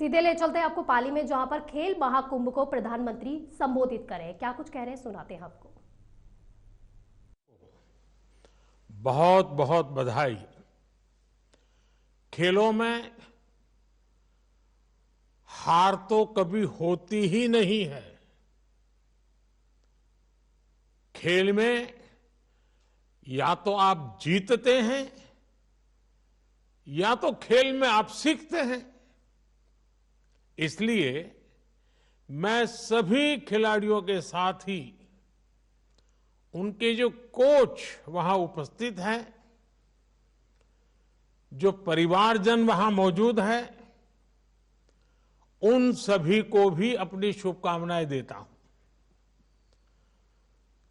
सीधे ले चलते हैं आपको पाली में, जहां पर खेल महाकुंभ को प्रधानमंत्री संबोधित करें। क्या कुछ कह रहे हैं, सुनाते हैं आपको। बहुत बहुत बधाई। खेलों में हार तो कभी होती ही नहीं है। खेल में या तो आप जीतते हैं या तो खेल में आप सीखते हैं। इसलिए मैं सभी खिलाड़ियों के साथ ही उनके जो कोच वहां उपस्थित हैं, जो परिवारजन वहां मौजूद है, उन सभी को भी अपनी शुभकामनाएं देता हूं।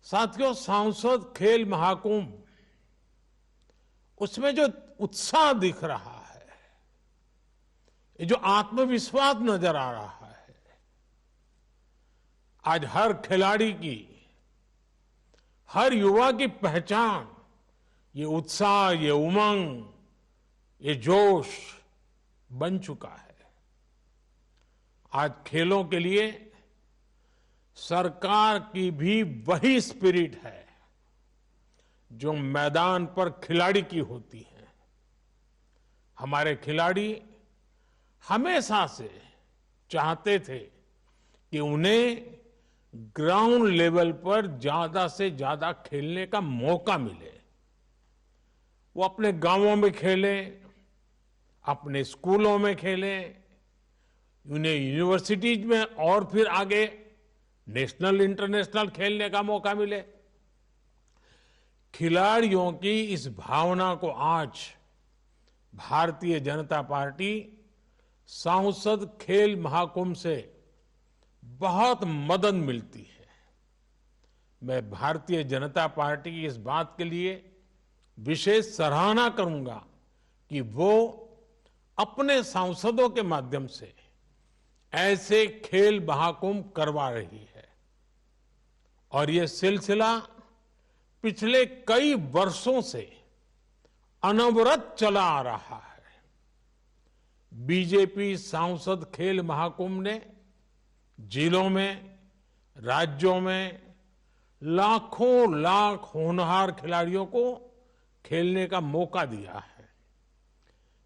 साथियों, सांसद खेल महाकुंभ, उसमें जो उत्साह दिख रहा है, ये जो आत्मविश्वास नजर आ रहा है, आज हर खिलाड़ी की, हर युवा की पहचान ये उत्साह, ये उमंग, ये जोश बन चुका है। आज खेलों के लिए सरकार की भी वही स्पिरिट है जो मैदान पर खिलाड़ी की होती है। हमारे खिलाड़ी हमेशा से चाहते थे कि उन्हें ग्राउंड लेवल पर ज्यादा से ज्यादा खेलने का मौका मिले। वो अपने गांवों में खेलें, अपने स्कूलों में खेलें, उन्हें यूनिवर्सिटीज में और फिर आगे नेशनल इंटरनेशनल खेलने का मौका मिले। खिलाड़ियों की इस भावना को आज भारतीय जनता पार्टी सांसद खेल महाकुंभ से बहुत मदद मिलती है। मैं भारतीय जनता पार्टी की इस बात के लिए विशेष सराहना करूंगा कि वो अपने सांसदों के माध्यम से ऐसे खेल महाकुंभ करवा रही है। और ये सिलसिला पिछले कई वर्षों से अनवरत चला आ रहा है। बीजेपी सांसद खेल महाकुंभ ने जिलों में, राज्यों में लाखों लाख होनहार खिलाड़ियों को खेलने का मौका दिया है।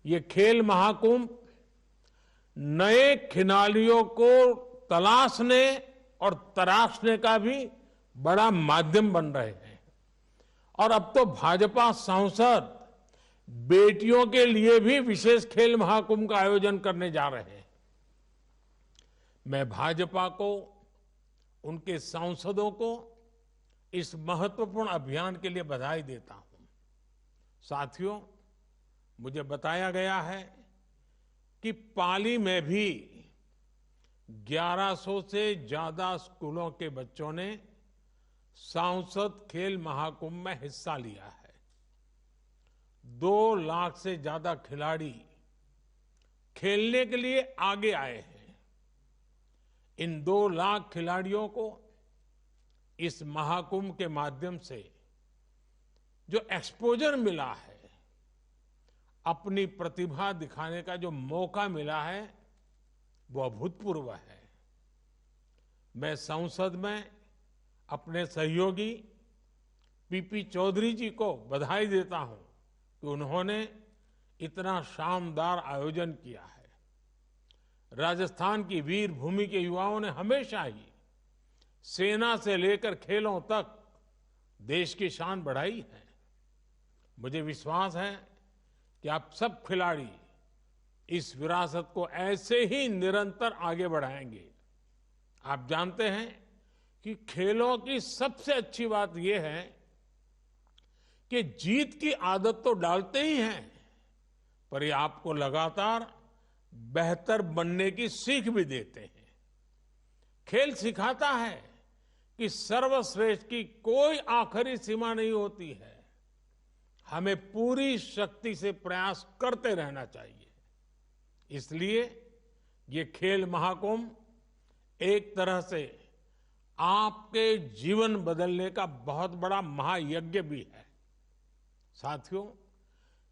ये खेल महाकुंभ नए खिलाड़ियों को तलाशने और तराशने का भी बड़ा माध्यम बन रहे हैं। और अब तो भाजपा सांसद बेटियों के लिए भी विशेष खेल महाकुंभ का आयोजन करने जा रहे हैं। मैं भाजपा को, उनके सांसदों को इस महत्वपूर्ण अभियान के लिए बधाई देता हूं। साथियों, मुझे बताया गया है कि पाली में भी 1100 से ज्यादा स्कूलों के बच्चों ने सांसद खेल महाकुंभ में हिस्सा लिया है। 2 लाख से ज्यादा खिलाड़ी खेलने के लिए आगे आए हैं। इन 2 लाख खिलाड़ियों को इस महाकुंभ के माध्यम से जो एक्सपोजर मिला है, अपनी प्रतिभा दिखाने का जो मौका मिला है, वो अभूतपूर्व है। मैं संसद में अपने सहयोगी पीपी चौधरी जी को बधाई देता हूं कि उन्होंने इतना शानदार आयोजन किया है। राजस्थान की वीर भूमि के युवाओं ने हमेशा ही सेना से लेकर खेलों तक देश की शान बढ़ाई है। मुझे विश्वास है कि आप सब खिलाड़ी इस विरासत को ऐसे ही निरंतर आगे बढ़ाएंगे। आप जानते हैं कि खेलों की सबसे अच्छी बात यह है कि जीत की आदत तो डालते ही हैं, पर ये आपको लगातार बेहतर बनने की सीख भी देते हैं। खेल सिखाता है कि सर्वश्रेष्ठ की कोई आखिरी सीमा नहीं होती है। हमें पूरी शक्ति से प्रयास करते रहना चाहिए। इसलिए ये खेल महाकुंभ एक तरह से आपके जीवन बदलने का बहुत बड़ा महायज्ञ भी है। साथियों,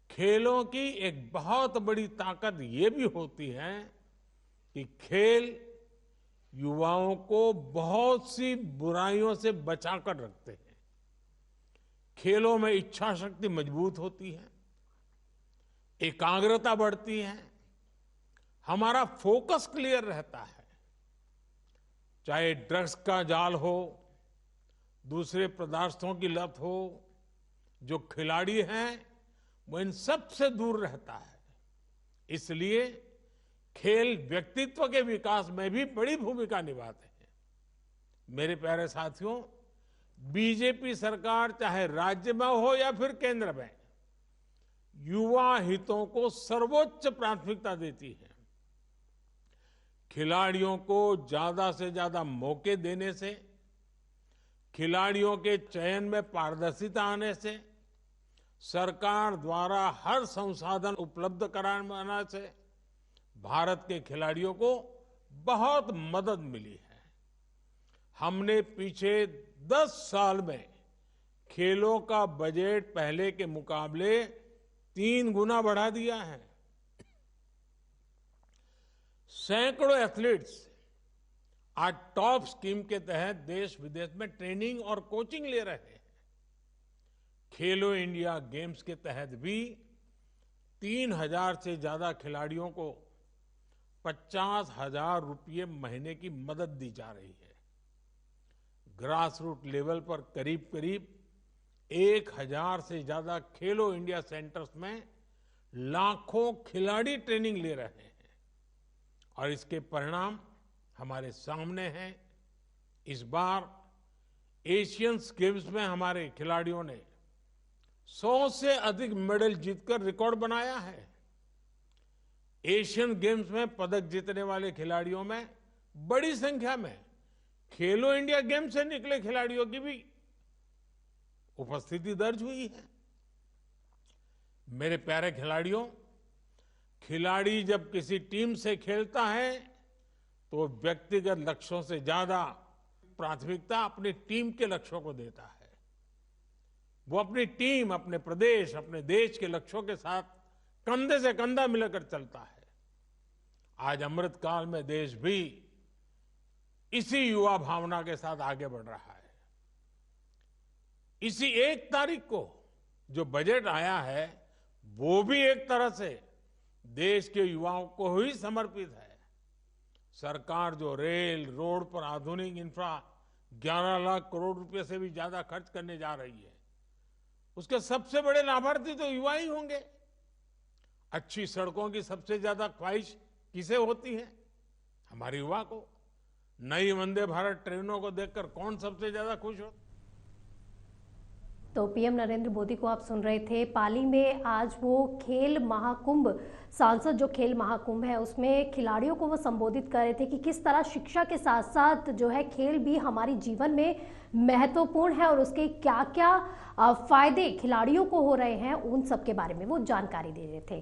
खेलों की एक बहुत बड़ी ताकत ये भी होती है कि खेल युवाओं को बहुत सी बुराइयों से बचाकर रखते हैं। खेलों में इच्छा शक्ति मजबूत होती है, एकाग्रता बढ़ती है, हमारा फोकस क्लियर रहता है। चाहे ड्रग्स का जाल हो, दूसरे पदार्थों की लत हो, जो खिलाड़ी हैं वो इन सब से दूर रहता है। इसलिए खेल व्यक्तित्व के विकास में भी बड़ी भूमिका निभाते हैं। मेरे प्यारे साथियों, बीजेपी सरकार चाहे राज्य में हो या फिर केंद्र में, युवा हितों को सर्वोच्च प्राथमिकता देती है। खिलाड़ियों को ज्यादा से ज्यादा मौके देने से, खिलाड़ियों के चयन में पारदर्शिता आने से, सरकार द्वारा हर संसाधन उपलब्ध कराने से भारत के खिलाड़ियों को बहुत मदद मिली है। हमने पीछे 10 साल में खेलों का बजट पहले के मुकाबले 3 गुना बढ़ा दिया है। सैकड़ों एथलीट्स आज टॉप स्कीम के तहत देश विदेश में ट्रेनिंग और कोचिंग ले रहे हैं। खेलो इंडिया गेम्स के तहत भी 3000 से ज्यादा खिलाड़ियों को 50,000 रुपये महीने की मदद दी जा रही है। ग्रास रूट लेवल पर करीब करीब 1000 से ज्यादा खेलो इंडिया सेंटर्स में लाखों खिलाड़ी ट्रेनिंग ले रहे हैं और इसके परिणाम हमारे सामने हैं। इस बार एशियन गेम्स में हमारे खिलाड़ियों ने 100 से अधिक मेडल जीतकर रिकॉर्ड बनाया है। एशियन गेम्स में पदक जीतने वाले खिलाड़ियों में बड़ी संख्या में खेलो इंडिया गेम्स से निकले खिलाड़ियों की भी उपस्थिति दर्ज हुई है। मेरे प्यारे खिलाड़ियों, खिलाड़ी जब किसी टीम से खेलता है तो व्यक्तिगत लक्ष्यों से ज्यादा प्राथमिकता अपनी टीम के लक्ष्यों को देता है। वो अपनी टीम, अपने प्रदेश, अपने देश के लक्ष्यों के साथ कंधे से कंधा मिलाकर चलता है। आज अमृतकाल में देश भी इसी युवा भावना के साथ आगे बढ़ रहा है। इसी 1 तारीख को जो बजट आया है वो भी एक तरह से देश के युवाओं को ही समर्पित है। सरकार जो रेल, रोड पर आधुनिक इंफ्रा 11 लाख करोड़ रुपए से भी ज्यादा खर्च करने जा रही है, उसके सबसे बड़े लाभार्थी तो युवा ही होंगे। अच्छी सड़कों की सबसे ज्यादा ख्वाहिश किसे होती है? हमारे युवा को। नई वंदे भारत ट्रेनों को देखकर कौन सबसे ज्यादा खुश होता? तो पीएम नरेंद्र मोदी को आप सुन रहे थे। पाली में आज वो खेल महाकुंभ, सांसद जो खेल महाकुंभ है उसमें खिलाड़ियों को वो संबोधित कर रहे थे कि किस तरह शिक्षा के साथ साथ जो है खेल भी हमारी जीवन में महत्वपूर्ण है और उसके क्या क्या फायदे खिलाड़ियों को हो रहे हैं, उन सब के बारे में वो जानकारी दे रहे थे।